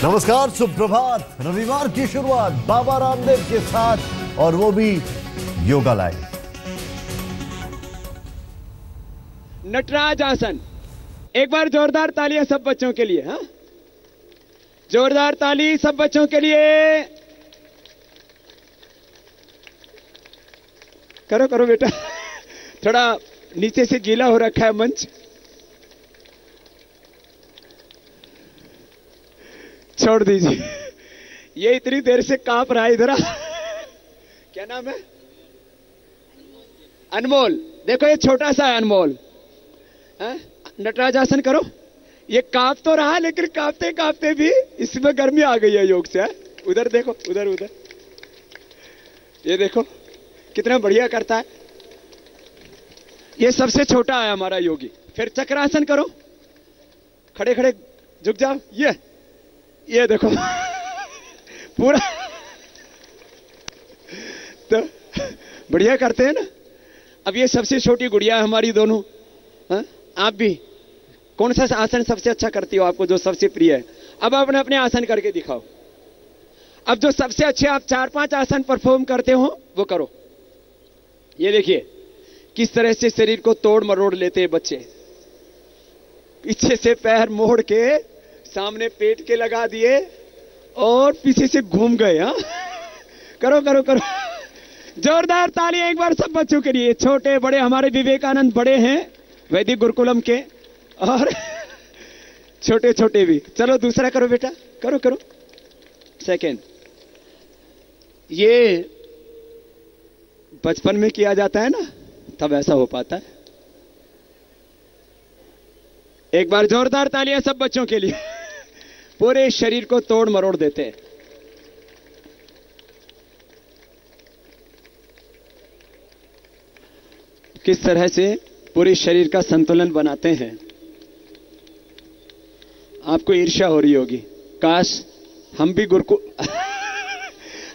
नमस्कार, सुप्रभात। रविवार की शुरुआत बाबा रामदेव के साथ, और वो भी योगा लाइव। नटराज आसन। एक बार जोरदार तालियां सब बच्चों के लिए। हाँ, जोरदार ताली सब बच्चों के लिए। करो करो बेटा, थोड़ा नीचे से गीला हो रखा है मंच। छोड़ दीजिए, ये इतनी देर से कांप रहा है इधर। क्या नाम है? अनमोल। देखो ये छोटा सा है अनमोल। नटराज आसन करो। ये कांप तो रहा, लेकिन कांपते कांपते भी इसमें गर्मी आ गई है योग से। उधर देखो, उधर उधर, ये देखो कितना बढ़िया करता है। ये सबसे छोटा है हमारा योगी। फिर चक्रासन करो, खड़े खड़े झुक जाओ। ये देखो पूरा तो बढ़िया करते हैं ना। अब ये सबसे छोटी गुड़िया है हमारी दोनों। आप भी कौन सा आसन सबसे अच्छा करती हो, आपको जो सबसे प्रिय है? अब अपने अपने आसन करके दिखाओ। अब जो सबसे अच्छे आप 4-5 आसन परफॉर्म करते हो वो करो। ये देखिए किस तरह से शरीर को तोड़ मरोड़ लेते हैं बच्चे। पीछे से पैर मोड़ के सामने पेट के लगा दिए और पीछे से घूम गए। हाँ, करो करो करो। जोरदार ताली एक बार सब बच्चों के लिए। छोटे बड़े हमारे विवेकानंद बड़े हैं वैदिक गुरुकुलम के, और छोटे छोटे भी। चलो दूसरा करो बेटा, करो करो। सेकेंड, ये बचपन में किया जाता है ना, तब ऐसा हो पाता है। एक बार जोरदार तालियां सब बच्चों के लिए। पूरे शरीर को तोड़ मरोड़ देते हैं। किस तरह से पूरे शरीर का संतुलन बनाते हैं। आपको ईर्ष्या हो रही होगी, काश हम भी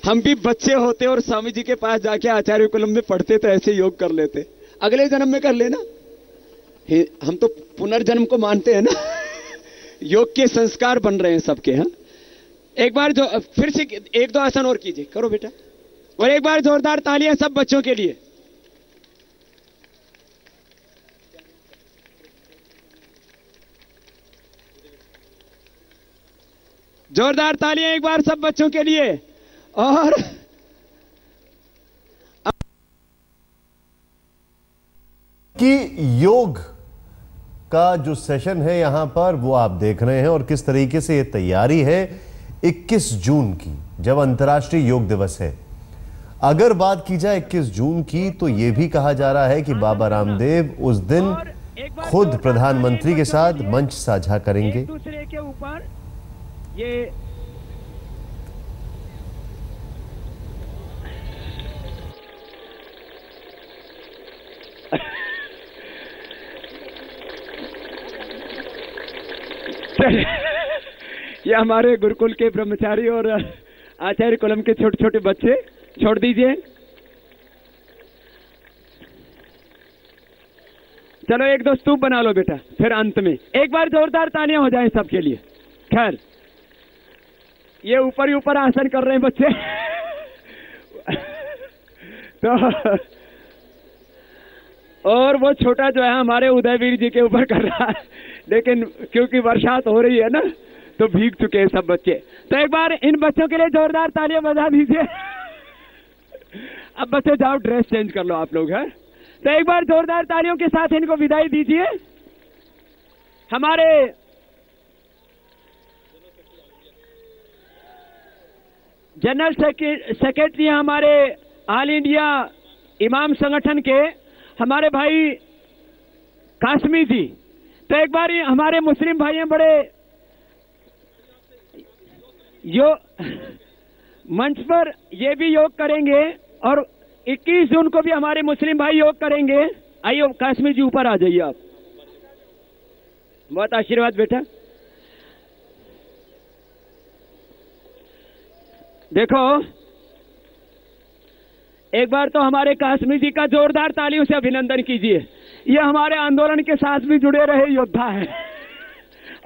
हम भी बच्चे होते और स्वामी जी के पास जाके आचार्य कुलम में पढ़ते तो ऐसे योग कर लेते। अगले जन्म में कर लेना। हम तो पुनर्जन्म को मानते हैं ना। योग के संस्कार बन रहे हैं सबके। हाँ, एक बार जो फिर से 1-2 आसन और कीजिए, करो बेटा। और एक बार जोरदार तालियां सब बच्चों के लिए। जोरदार तालियां एक बार सब बच्चों के लिए। और कि योग का जो सेशन है यहां पर वो आप देख रहे हैं, और किस तरीके से ये तैयारी है 21 जून की, जब अंतर्राष्ट्रीय योग दिवस है। अगर बात की जाए 21 जून की, तो ये भी कहा जा रहा है कि बाबा रामदेव उस दिन खुद प्रधानमंत्री के साथ मंच साझा करेंगे। एक दूसरे के ऊपर ये ये हमारे गुरुकुल के ब्रह्मचारी और आचार्य कुलम के छोटे छोटे बच्चे। छोड़ दीजिए। चलो 1-2 स्तूप बना लो बेटा। फिर अंत में एक बार जोरदार तालियां हो जाएं सबके लिए। खैर, ये ऊपर ही ऊपर आसन कर रहे हैं बच्चे। तो और वो छोटा जो है हमारे उदयवीर जी के ऊपर कर रहा है, लेकिन क्योंकि बरसात हो रही है ना, तो भीग चुके हैं सब बच्चे। तो एक बार इन बच्चों के लिए जोरदार तालियां बजा दीजिए। अब बच्चे जाओ, ड्रेस चेंज कर लो आप लोग। है तो एक बार जोरदार तालियों के साथ इनको विदाई दीजिए। हमारे जनरल सेक्रेटरी हमारे ऑल इंडिया इमाम संगठन के हमारे भाई कासमी जी। तो एक बार हमारे मुस्लिम भाई हैं बड़े मंच पर, ये भी योग करेंगे। और 21 जून को भी हमारे मुस्लिम भाई योग करेंगे। आइए कासमी जी, ऊपर आ जाइए आप। बहुत आशीर्वाद बेटा। देखो एक बार तो हमारे कासमी जी का जोरदार तालियों से अभिनंदन कीजिए। ये हमारे आंदोलन के साथ भी जुड़े रहे योद्धा हैं।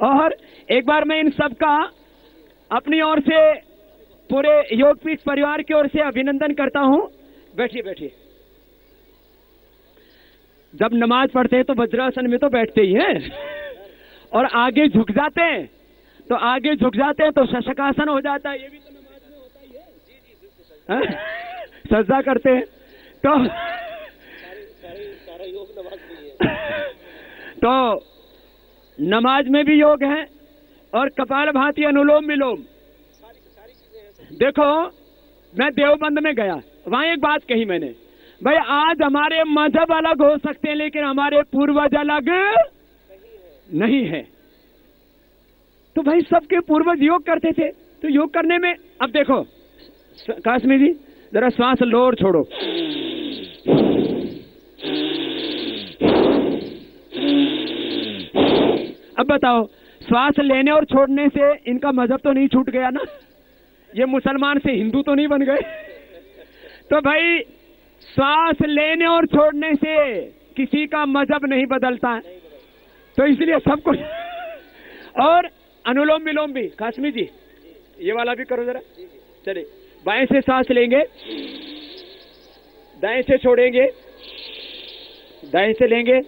और एक बार मैं इन सब का अपनी ओर से पूरे योगपीठ परिवार की ओर से अभिनंदन करता हूं। बैठिए बैठिए। जब नमाज पढ़ते हैं तो वज्रासन में तो बैठते ही हैं, और आगे झुक जाते हैं तो आगे झुक जाते हैं तो शशकासन हो जाता है। ये भी तो नमाज में होता ही है। सजदा करते हैं तो सारा योग नमाज में है। तो नमाज में भी योग है और कपालभाति, अनुलोम विलोम। देखो मैं देवबंद में गया, वहां एक बात कही मैंने, भाई आज हमारे मजहब अलग हो सकते हैं लेकिन हमारे पूर्वज अलग नहीं है। तो भाई सबके पूर्वज योग करते थे, तो योग करने में अब देखो काश्मीर जी जरा श्वास लो और छोड़ो। अब बताओ श्वास लेने और छोड़ने से इनका मजहब तो नहीं छूट गया ना? ये मुसलमान से हिंदू तो नहीं बन गए? तो भाई श्वास लेने और छोड़ने से किसी का मजहब नहीं बदलता है, तो इसलिए सबको। और अनुलोम विलोम भी काश्मीर जी ये वाला भी करो जरा। चलिए बाएं से सांस लेंगे, दाएं से छोड़ेंगे, दाएं से लेंगे,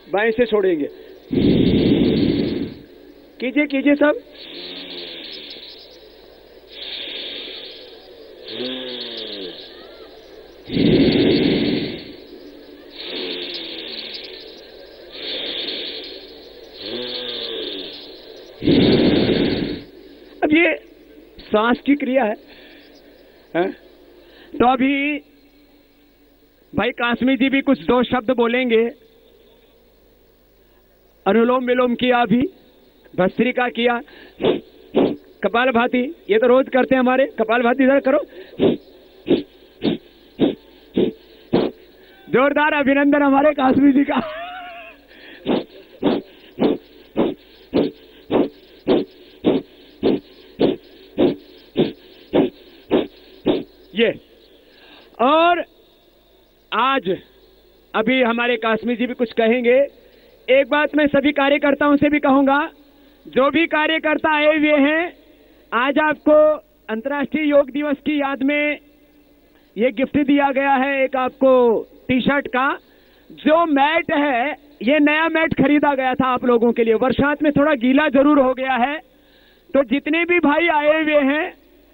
बाएं से छोड़ेंगे। कीजिए कीजिए सब। अब ये सांस की क्रिया है? तो अभी भाई काश्मीर जी भी कुछ दो शब्द बोलेंगे। अनुलोम विलोम किया, अभी भस्त्रिका किया, कपालभाति ये तो रोज करते हैं हमारे। कपालभाति जरा करो। जोरदार अभिनंदन हमारे काश्मीर जी का। ये और आज अभी हमारे काश्मीर जी भी कुछ कहेंगे। एक बात मैं सभी कार्यकर्ताओं से भी कहूंगा, जो भी कार्यकर्ता आए हुए हैं, आज आपको अंतर्राष्ट्रीय योग दिवस की याद में ये गिफ्ट दिया गया है, एक आपको टी शर्ट का। जो मैट है ये नया मैट खरीदा गया था आप लोगों के लिए। बरसात में थोड़ा गीला जरूर हो गया है, तो जितने भी भाई आए हुए हैं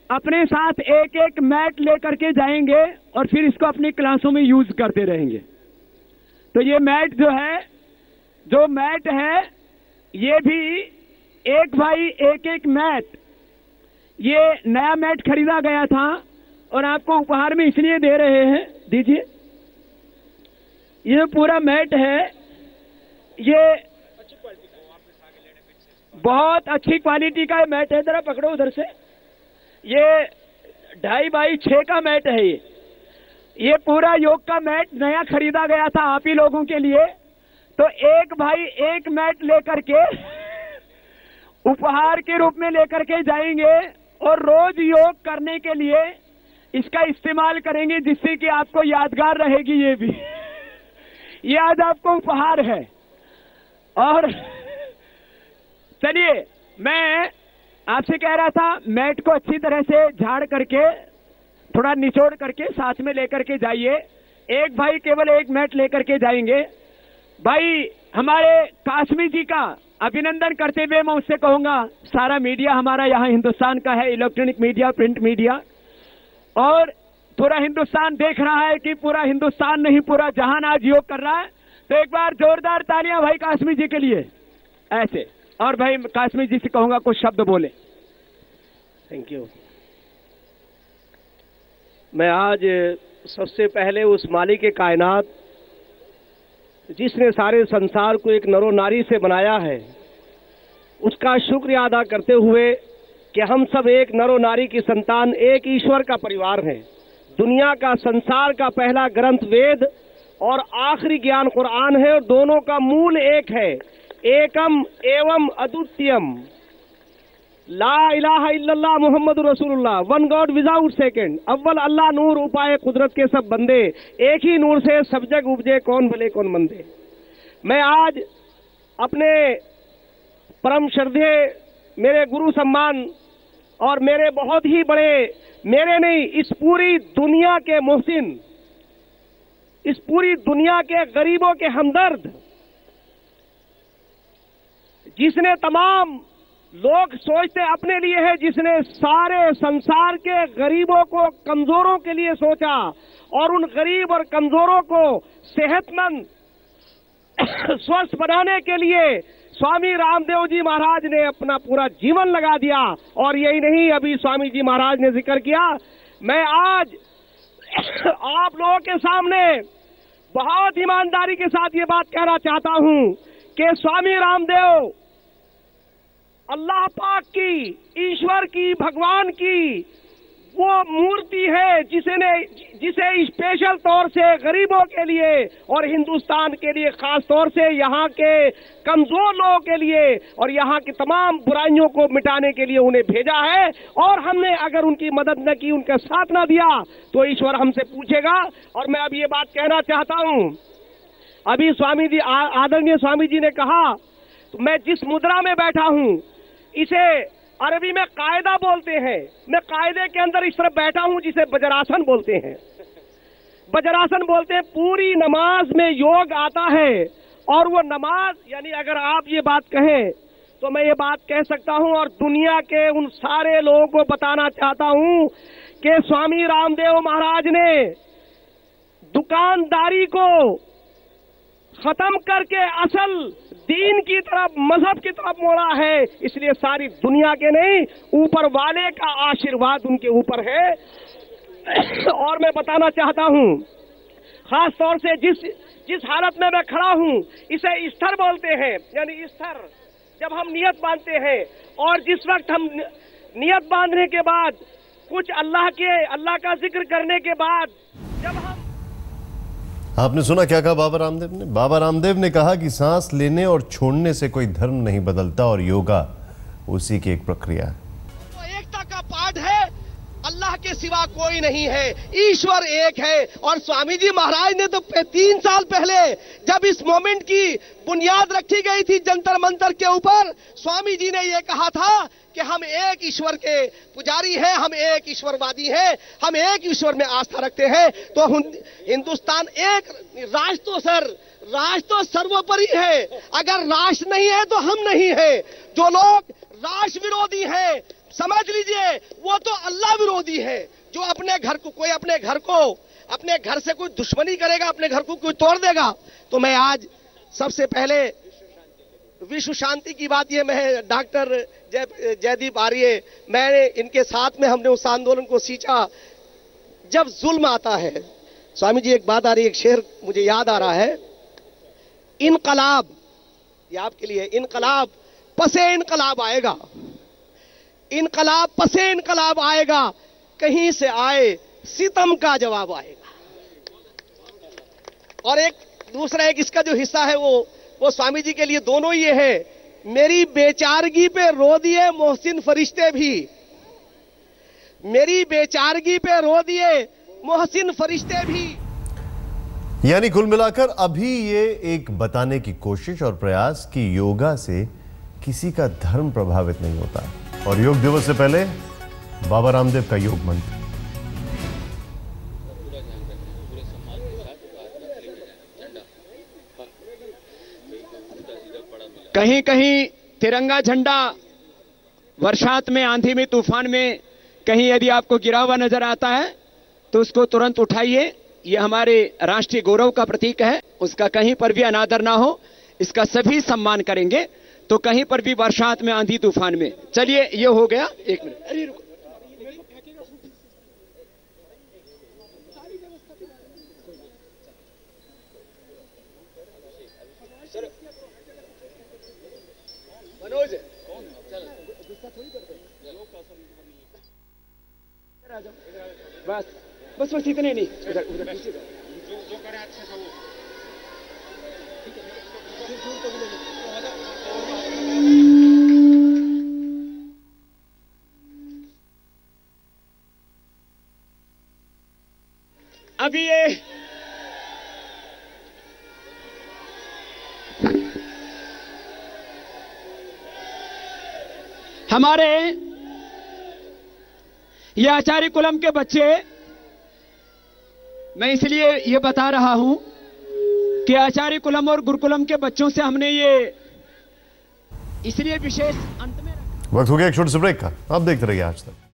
अपने साथ एक एक मैट लेकर के जाएंगे और फिर इसको अपनी क्लासों में यूज करते रहेंगे। तो ये मैट जो मैट है ये भी एक भाई एक एक मैट, ये नया मैट खरीदा गया था और आपको उपहार में इसलिए दे रहे हैं। दीजिए, ये पूरा मैट है, ये बहुत अच्छी क्वालिटी का मैट है। जरा पकड़ो उधर से। ये 2.5 बाई 6 का मैट है। ये पूरा योग का मैट नया खरीदा गया था आप ही लोगों के लिए। तो एक भाई एक मैट लेकर के उपहार के रूप में लेकर के जाएंगे और रोज योग करने के लिए इसका इस्तेमाल करेंगे, जिससे कि आपको यादगार रहेगी। ये भी ये आज आपको उपहार है। और चलिए मैं आपसे कह रहा था, मैट को अच्छी तरह से झाड़ करके थोड़ा निचोड़ करके साथ में लेकर के जाइए। एक भाई केवल एक मैट लेकर के जाएंगे। भाई हमारे काश्मीर जी का अभिनंदन करते हुए मैं उससे कहूंगा, सारा मीडिया हमारा यहाँ हिंदुस्तान का है, इलेक्ट्रॉनिक मीडिया, प्रिंट मीडिया, और पूरा हिंदुस्तान देख रहा है कि पूरा हिंदुस्तान नहीं पूरा जहान आज योग कर रहा है। तो एक बार जोरदार तालियां भाई काश्मीर जी के लिए ऐसे। और भाई काश्मीर जी से कहूंगा कुछ शब्द बोले। Thank you. मैं आज सबसे पहले उस मालिक कायनात जिसने सारे संसार को एक नरो नारी से बनाया है, उसका शुक्रिया अदा करते हुए कि हम सब एक नरो नारी की संतान, एक ईश्वर का परिवार हैं। दुनिया का, संसार का पहला ग्रंथ वेद और आखिरी ज्ञान कुरान है, और दोनों का मूल एक है, एकम एवं अद्वितीयम, ला इलाहा इल्लल्लाह मुहम्मद रसूलुल्लाह, वन गॉड विदाउट सेकंड, अव्वल अल्लाह नूर उपाय कुदरत के सब बंदे, एक ही नूर से सब जग उपजे, कौन भले कौन मंदे। मैं आज अपने परम श्रद्धेय मेरे गुरु सम्मान और मेरे बहुत ही बड़े, मेरे नहीं, इस पूरी दुनिया के मोहसिन, इस पूरी दुनिया के गरीबों के हमदर्द, जिसने तमाम लोग सोचते अपने लिए है, जिसने सारे संसार के गरीबों को, कमजोरों के लिए सोचा और उन गरीब और कमजोरों को सेहतमंद स्वस्थ बनाने के लिए स्वामी रामदेव जी महाराज ने अपना पूरा जीवन लगा दिया। और यही नहीं, अभी स्वामी जी महाराज ने जिक्र किया, मैं आज आप लोगों के सामने बहुत ईमानदारी के साथ ये बात कहना चाहता हूं कि स्वामी रामदेव अल्लाह पाक की, ईश्वर की, भगवान की वो मूर्ति है जिसे स्पेशल तौर से गरीबों के लिए और हिंदुस्तान के लिए, खास तौर से यहाँ के कमजोर लोगों के लिए और यहाँ की तमाम बुराइयों को मिटाने के लिए उन्हें भेजा है। और हमने अगर उनकी मदद न की, उनका साथ न दिया, तो ईश्वर हमसे पूछेगा। और मैं अब ये बात कहना चाहता हूँ, अभी स्वामी जी, आदरणीय स्वामी जी ने कहा, तो मैं जिस मुद्रा में बैठा हूँ इसे अरबी में कायदा बोलते हैं। मैं कायदे के अंदर इस तरह बैठा हूं जिसे वज्रासन बोलते हैं। वज्रासन बोलते हैं, पूरी नमाज में योग आता है। और वो नमाज, यानी अगर आप ये बात कहें तो मैं ये बात कह सकता हूं और दुनिया के उन सारे लोगों को बताना चाहता हूं कि स्वामी रामदेव महाराज ने दुकानदारी को खत्म करके असल दीन की तरफ, मजहब की तरफ मोड़ा है। इसलिए सारी दुनिया के नहीं, ऊपर वाले का आशीर्वाद उनके ऊपर है। और मैं बताना चाहता हूं, खास तौर से जिस हालत में मैं खड़ा हूं, इसे स्तर बोलते हैं। यानी स्तर, जब हम नियत बांधते हैं और जिस वक्त हम नियत बांधने के बाद कुछ अल्लाह का जिक्र करने के बाद जब हम, आपने सुना क्या कहा बाबा रामदेव ने? बाबा रामदेव ने कहा कि सांस लेने और छोड़ने से कोई धर्म नहीं बदलता और योगा उसी की एक प्रक्रिया है। तो एकता का पाठ है, अल्लाह के सिवा कोई नहीं है, ईश्वर एक है। और स्वामी जी महाराज ने तो 3 साल पहले जब इस मोमेंट की बुनियाद रखी गई थी जंतर मंतर के ऊपर, स्वामी जी ने यह कहा था कि हम एक ईश्वर के पुजारी हैं, हम एक ईश्वरवादी हैं, हम एक ईश्वर में आस्था रखते हैं। तो हिंदुस्तान एक, राष्ट्र तो सर्वोपरि है। अगर राष्ट्र नहीं है तो हम नहीं है। जो लोग राष्ट्र विरोधी हैं, समझ लीजिए वो तो अल्लाह विरोधी है। जो अपने घर से कोई दुश्मनी करेगा, अपने घर को कोई तोड़ देगा। तो मैं आज सबसे पहले विश्व शांति की बात, ये मैं डॉक्टर जयदीप आर्य, मैंने इनके साथ में हमने उस आंदोलन को सींचा। जब जुल्म आता है, स्वामी जी एक बात आ रही है, एक शेर मुझे याद आ रहा है, इनकलाब, ये आपके लिए, इनकलाब पसे इनकलाब आएगा, इनकलाब पसे इनकलाब आएगा, कहीं से आए सितम का जवाब आएगा। और एक दूसरा इसका जो हिस्सा है वो स्वामी जी के लिए दोनों ये है, मेरी बेचारगी पे रो दिए मोहसिन फरिश्ते भी, मेरी बेचारगी पे रो दिए मोहसिन फरिश्ते भी। यानी कुल मिलाकर अभी ये एक बताने की कोशिश और प्रयास कि योगा से किसी का धर्म प्रभावित नहीं होता। और योग दिवस से पहले बाबा रामदेव का योग मंत्र, कहीं कहीं तिरंगा झंडा बरसात में, आंधी में, तूफान में कहीं यदि आपको गिरा हुआ नजर आता है तो उसको तुरंत उठाइए। ये हमारे राष्ट्रीय गौरव का प्रतीक है, उसका कहीं पर भी अनादर ना हो, इसका सभी सम्मान करेंगे। तो कहीं पर भी बरसात में, आंधी तूफान में, चलिए ये हो गया। एक मिनट, अरे रुको, मनोज बस इतने नहीं, उधर उधर जो करे अच्छे से वो अभी ये हमारे ये आचार्य कुलम के बच्चे, मैं इसलिए ये बता रहा हूं कि आचार्य कुलम और गुरुकुलम के बच्चों से हमने ये इसलिए विशेष अंत में वक्त हो गया एक छोटे से ब्रेक का। आप देखते रहिए आज तक।